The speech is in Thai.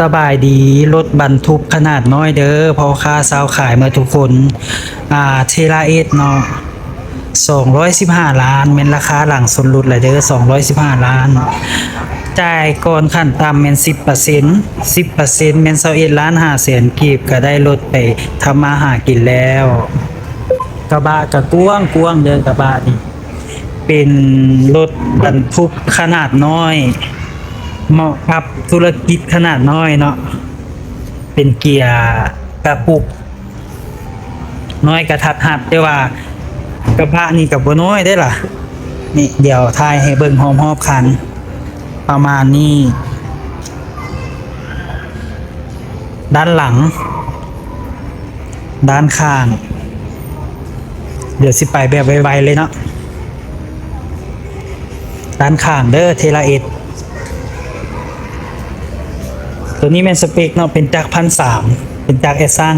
สบายดีรถบรรทุกขนาดน้อยเด้อพอค้าสาวขายมาทุกคนเทราเอสเนาะ215 ล้านเป็นราคาหลังสนลดเลยเด้อ215 ล้านจ่ายก่อนขั้นต่ำเป็น10%เป็น21,500,000กีบก็ได้รถไปทำมาหากินแล้วกระบะก็กว้างเด้อกระบะนี่เป็นรถบรรทุกขนาดน้อยเหมาะกับธุรกิจขนาดน้อยเนาะเป็นเกียร์กระปุกน้อยกระทัดหัดได้ว่ากระบะนี่กับบ่น้อยได้ล่ะนี่เดี๋ยวทายให้เบิ่งหอมๆคันประมาณนี้ด้านหลังด้านข้างเดี๋ยวสิไปแบบไวๆเลยเนาะด้านข้างเด้อเทราเอสตัวนี้เป็นสเปคเนาะเป็นจักร1,300เป็นจักรแอสซัง